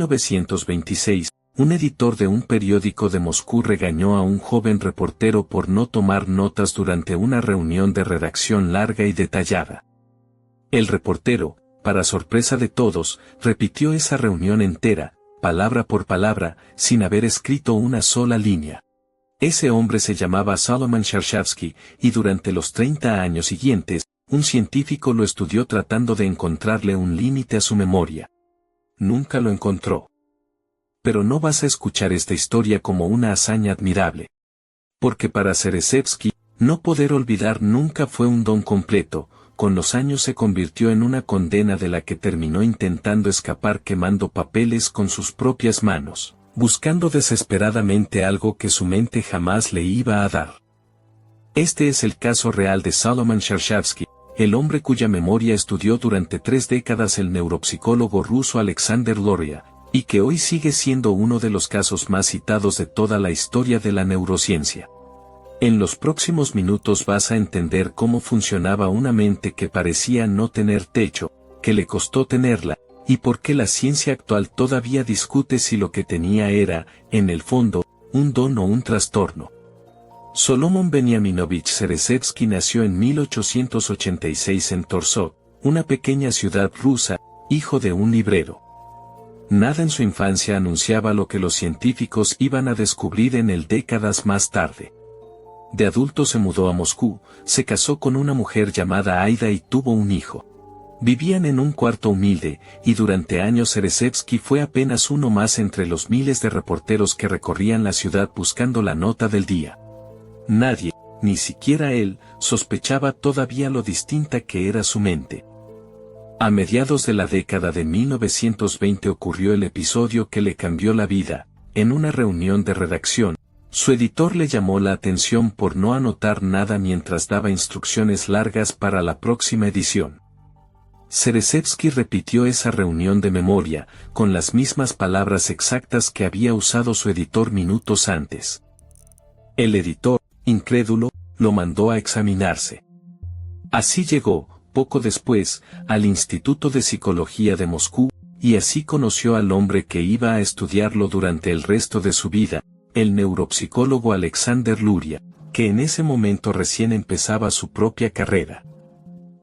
1926, un editor de un periódico de Moscú regañó a un joven reportero por no tomar notas durante una reunión de redacción larga y detallada. El reportero, para sorpresa de todos, repitió esa reunión entera, palabra por palabra, sin haber escrito una sola línea. Ese hombre se llamaba Solomon Cherchevsky, y durante los 30 años siguientes, un científico lo estudió tratando de encontrarle un límite a su memoria. Nunca lo encontró. Pero no vas a escuchar esta historia como una hazaña admirable. Porque para Cherchevsky, no poder olvidar nunca fue un don completo, con los años se convirtió en una condena de la que terminó intentando escapar quemando papeles con sus propias manos, buscando desesperadamente algo que su mente jamás le iba a dar. Este es el caso real de Solomon Cherchevsky, el hombre cuya memoria estudió durante 3 décadas el neuropsicólogo ruso Alexander Luria, y que hoy sigue siendo uno de los casos más citados de toda la historia de la neurociencia. En los próximos minutos vas a entender cómo funcionaba una mente que parecía no tener techo, que le costó tenerla, y por qué la ciencia actual todavía discute si lo que tenía era, en el fondo, un don o un trastorno. Solomon Veniaminovich Cherchevsky nació en 1886 en Torzhok, una pequeña ciudad rusa, hijo de un librero. Nada en su infancia anunciaba lo que los científicos iban a descubrir en él décadas más tarde. De adulto se mudó a Moscú, se casó con una mujer llamada Aida y tuvo un hijo. Vivían en un cuarto humilde, y durante años Cherchevsky fue apenas uno más entre los miles de reporteros que recorrían la ciudad buscando la nota del día. Nadie, ni siquiera él, sospechaba todavía lo distinta que era su mente. A mediados de la década de 1920 ocurrió el episodio que le cambió la vida. En una reunión de redacción, su editor le llamó la atención por no anotar nada mientras daba instrucciones largas para la próxima edición. Cherchevsky repitió esa reunión de memoria, con las mismas palabras exactas que había usado su editor minutos antes. El editor, incrédulo, lo mandó a examinarse. Así llegó, poco después, al Instituto de Psicología de Moscú, y así conoció al hombre que iba a estudiarlo durante el resto de su vida, el neuropsicólogo Alexander Luria, que en ese momento recién empezaba su propia carrera.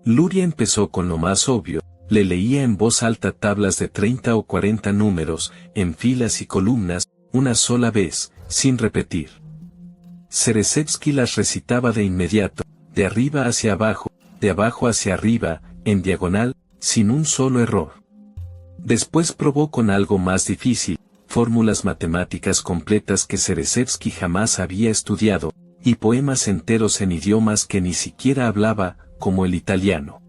Luria empezó con lo más obvio, le leía en voz alta tablas de 30 o 40 números, en filas y columnas, una sola vez, sin repetir. Cherchevsky las recitaba de inmediato, de arriba hacia abajo, de abajo hacia arriba, en diagonal, sin un solo error. Después probó con algo más difícil, fórmulas matemáticas completas que Cherchevsky jamás había estudiado, y poemas enteros en idiomas que ni siquiera hablaba, como el italiano.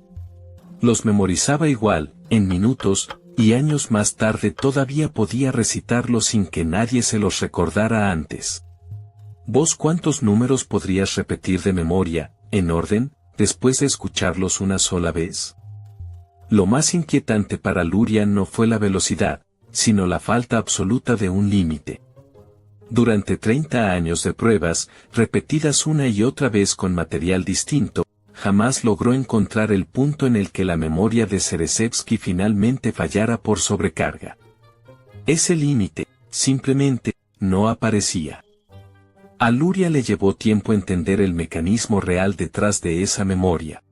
Los memorizaba igual, en minutos, y años más tarde todavía podía recitarlos sin que nadie se los recordara antes. ¿Vos cuántos números podrías repetir de memoria, en orden, después de escucharlos una sola vez? Lo más inquietante para Luria no fue la velocidad, sino la falta absoluta de un límite. Durante 30 años de pruebas, repetidas una y otra vez con material distinto, jamás logró encontrar el punto en el que la memoria de Cherchevsky finalmente fallara por sobrecarga. Ese límite, simplemente, no aparecía. A Luria le llevó tiempo entender el mecanismo real detrás de esa memoria.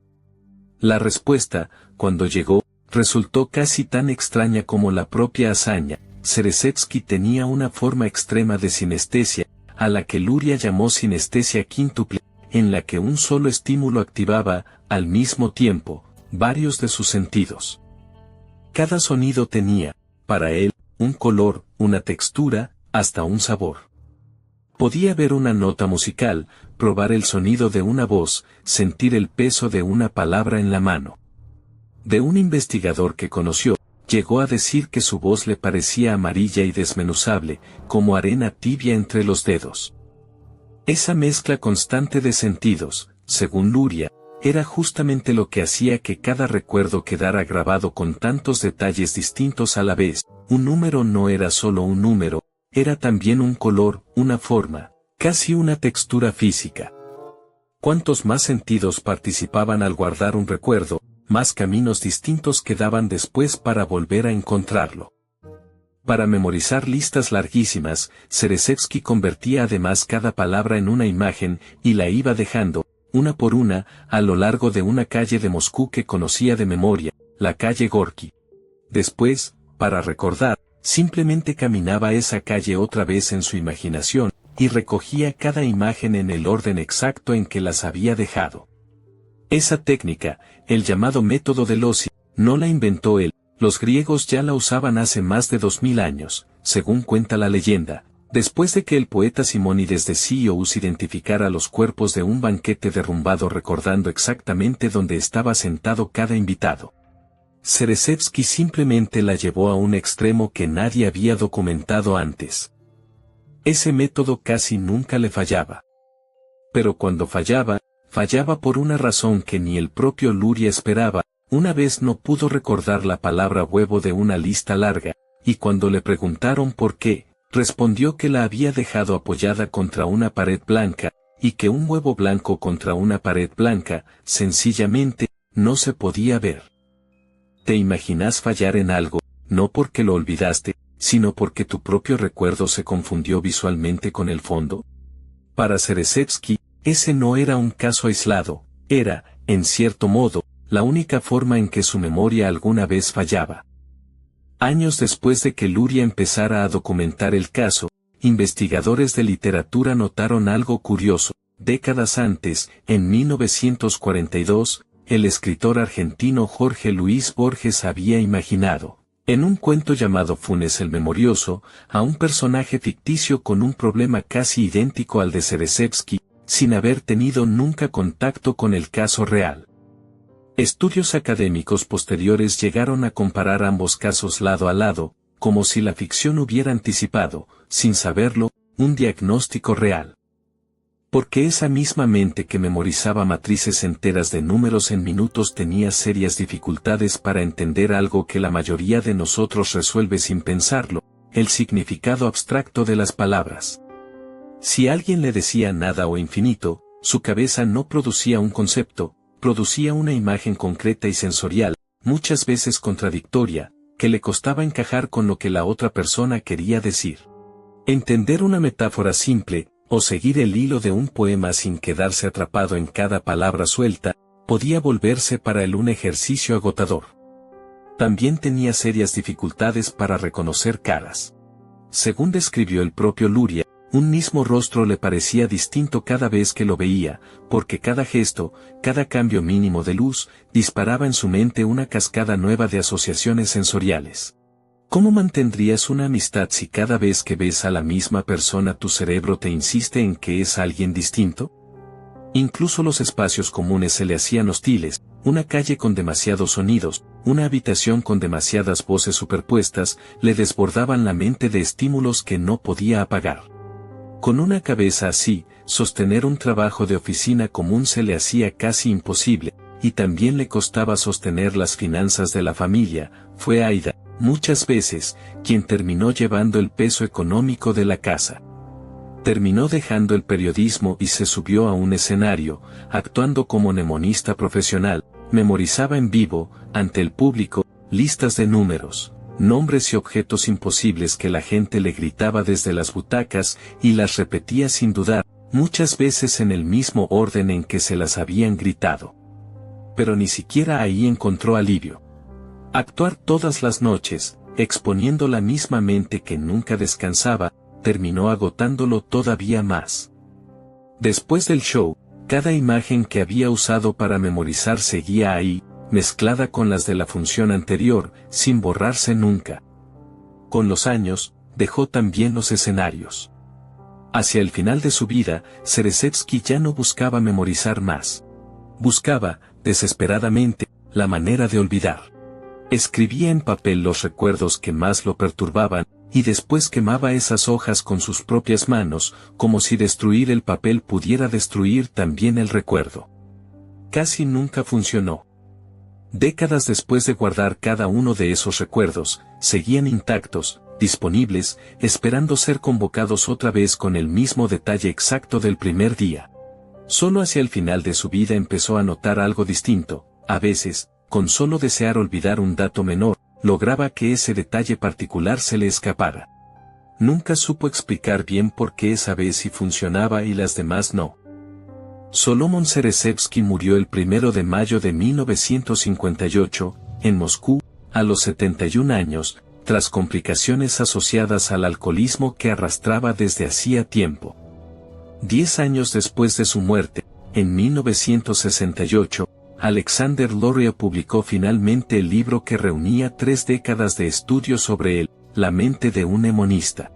La respuesta, cuando llegó, resultó casi tan extraña como la propia hazaña. Cherchevsky tenía una forma extrema de sinestesia, a la que Luria llamó sinestesia quíntuple, en la que un solo estímulo activaba, al mismo tiempo, varios de sus sentidos. Cada sonido tenía, para él, un color, una textura, hasta un sabor. Podía ver una nota musical, probar el sonido de una voz, sentir el peso de una palabra en la mano. De un investigador que conoció, llegó a decir que su voz le parecía amarilla y desmenuzable, como arena tibia entre los dedos. Esa mezcla constante de sentidos, según Luria, era justamente lo que hacía que cada recuerdo quedara grabado con tantos detalles distintos a la vez. Un número no era solo un número, era también un color, una forma, casi una textura física. Cuantos más sentidos participaban al guardar un recuerdo, más caminos distintos quedaban después para volver a encontrarlo. Para memorizar listas larguísimas, Zerezewski convertía además cada palabra en una imagen y la iba dejando, una por una, a lo largo de una calle de Moscú que conocía de memoria, la calle Gorki. Después, para recordar, simplemente caminaba esa calle otra vez en su imaginación, y recogía cada imagen en el orden exacto en que las había dejado. Esa técnica, el llamado método de Lozi, no la inventó él, los griegos ya la usaban hace más de 2000 años, según cuenta la leyenda, después de que el poeta Simónides de Síos identificara los cuerpos de un banquete derrumbado recordando exactamente dónde estaba sentado cada invitado. Zerezewski simplemente la llevó a un extremo que nadie había documentado antes. Ese método casi nunca le fallaba. Pero cuando fallaba, fallaba por una razón que ni el propio Luria esperaba. Una vez no pudo recordar la palabra huevo de una lista larga, y cuando le preguntaron por qué, respondió que la había dejado apoyada contra una pared blanca, y que un huevo blanco contra una pared blanca, sencillamente, no se podía ver. ¿Te imaginas fallar en algo, no porque lo olvidaste, sino porque tu propio recuerdo se confundió visualmente con el fondo? Para Zerezewski, ese no era un caso aislado, era, en cierto modo, la única forma en que su memoria alguna vez fallaba. Años después de que Luria empezara a documentar el caso, investigadores de literatura notaron algo curioso. Décadas antes, en 1942, el escritor argentino Jorge Luis Borges había imaginado, en un cuento llamado Funes el Memorioso, a un personaje ficticio con un problema casi idéntico al de Zerezewski, sin haber tenido nunca contacto con el caso real. Estudios académicos posteriores llegaron a comparar ambos casos lado a lado, como si la ficción hubiera anticipado, sin saberlo, un diagnóstico real. Porque esa misma mente que memorizaba matrices enteras de números en minutos tenía serias dificultades para entender algo que la mayoría de nosotros resuelve sin pensarlo, el significado abstracto de las palabras. Si alguien le decía nada o infinito, su cabeza no producía un concepto, producía una imagen concreta y sensorial, muchas veces contradictoria, que le costaba encajar con lo que la otra persona quería decir. Entender una metáfora simple, o seguir el hilo de un poema sin quedarse atrapado en cada palabra suelta, podía volverse para él un ejercicio agotador. También tenía serias dificultades para reconocer caras. Según describió el propio Luria, un mismo rostro le parecía distinto cada vez que lo veía, porque cada gesto, cada cambio mínimo de luz, disparaba en su mente una cascada nueva de asociaciones sensoriales. ¿Cómo mantendrías una amistad si cada vez que ves a la misma persona tu cerebro te insiste en que es alguien distinto? Incluso los espacios comunes se le hacían hostiles, una calle con demasiados sonidos, una habitación con demasiadas voces superpuestas, le desbordaban la mente de estímulos que no podía apagar. Con una cabeza así, sostener un trabajo de oficina común se le hacía casi imposible, y también le costaba sostener las finanzas de la familia. Fue Aida, muchas veces, quien terminó llevando el peso económico de la casa. Terminó dejando el periodismo y se subió a un escenario, actuando como mnemonista profesional, memorizaba en vivo, ante el público, listas de números, nombres y objetos imposibles que la gente le gritaba desde las butacas y las repetía sin dudar, muchas veces en el mismo orden en que se las habían gritado. Pero ni siquiera ahí encontró alivio. Actuar todas las noches, exponiendo la misma mente que nunca descansaba, terminó agotándolo todavía más. Después del show, cada imagen que había usado para memorizar seguía ahí, mezclada con las de la función anterior, sin borrarse nunca. Con los años, dejó también los escenarios. Hacia el final de su vida, Zerezewski ya no buscaba memorizar más. Buscaba, desesperadamente, la manera de olvidar. Escribía en papel los recuerdos que más lo perturbaban, y después quemaba esas hojas con sus propias manos, como si destruir el papel pudiera destruir también el recuerdo. Casi nunca funcionó. Décadas después de guardar cada uno de esos recuerdos, seguían intactos, disponibles, esperando ser convocados otra vez con el mismo detalle exacto del primer día. Solo hacia el final de su vida empezó a notar algo distinto. A veces, con solo desear olvidar un dato menor, lograba que ese detalle particular se le escapara. Nunca supo explicar bien por qué esa vez sí funcionaba y las demás no. Solomon Zerzewski murió el 1 de mayo de 1958, en Moscú, a los 71 años, tras complicaciones asociadas al alcoholismo que arrastraba desde hacía tiempo. 10 años después de su muerte, en 1968, Alexander Luria publicó finalmente el libro que reunía 3 décadas de estudios sobre la mente de un mnemonista.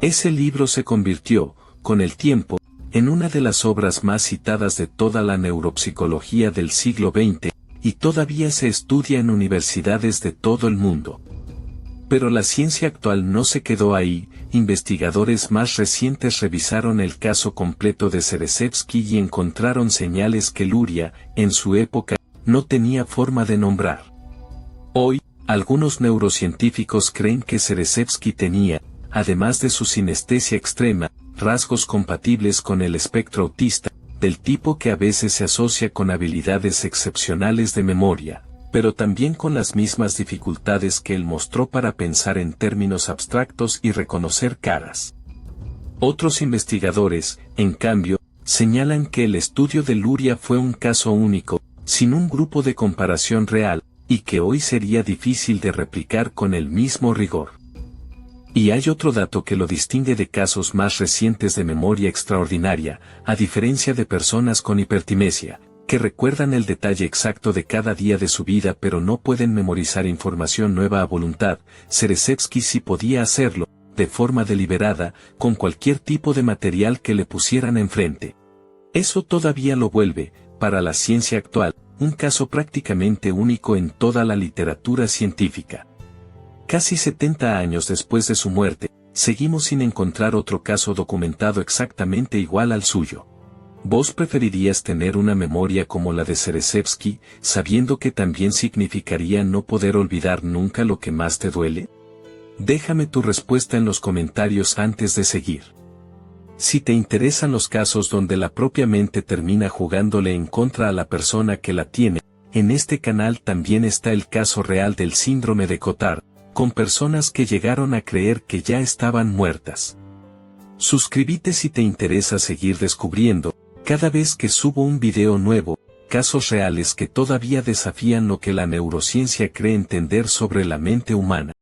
Ese libro se convirtió, con el tiempo, en una de las obras más citadas de toda la neuropsicología del siglo XX, y todavía se estudia en universidades de todo el mundo. Pero la ciencia actual no se quedó ahí. Investigadores más recientes revisaron el caso completo de Zerzewski y encontraron señales que Luria, en su época, no tenía forma de nombrar. Hoy, algunos neurocientíficos creen que Zerzewski tenía, además de su sinestesia extrema, rasgos compatibles con el espectro autista, del tipo que a veces se asocia con habilidades excepcionales de memoria, pero también con las mismas dificultades que él mostró para pensar en términos abstractos y reconocer caras. Otros investigadores, en cambio, señalan que el estudio de Luria fue un caso único, sin un grupo de comparación real, y que hoy sería difícil de replicar con el mismo rigor. Y hay otro dato que lo distingue de casos más recientes de memoria extraordinaria, a diferencia de personas con hipertimesia, que recuerdan el detalle exacto de cada día de su vida pero no pueden memorizar información nueva a voluntad. Zerzewski sí podía hacerlo, de forma deliberada, con cualquier tipo de material que le pusieran enfrente. Eso todavía lo vuelve, para la ciencia actual, un caso prácticamente único en toda la literatura científica. Casi 70 años después de su muerte, seguimos sin encontrar otro caso documentado exactamente igual al suyo. ¿Vos preferirías tener una memoria como la de Zerzewski, sabiendo que también significaría no poder olvidar nunca lo que más te duele? Déjame tu respuesta en los comentarios antes de seguir. Si te interesan los casos donde la propia mente termina jugándole en contra a la persona que la tiene, en este canal también está el caso real del síndrome de Cotard, con personas que llegaron a creer que ya estaban muertas. Suscríbete si te interesa seguir descubriendo, cada vez que subo un video nuevo, casos reales que todavía desafían lo que la neurociencia cree entender sobre la mente humana.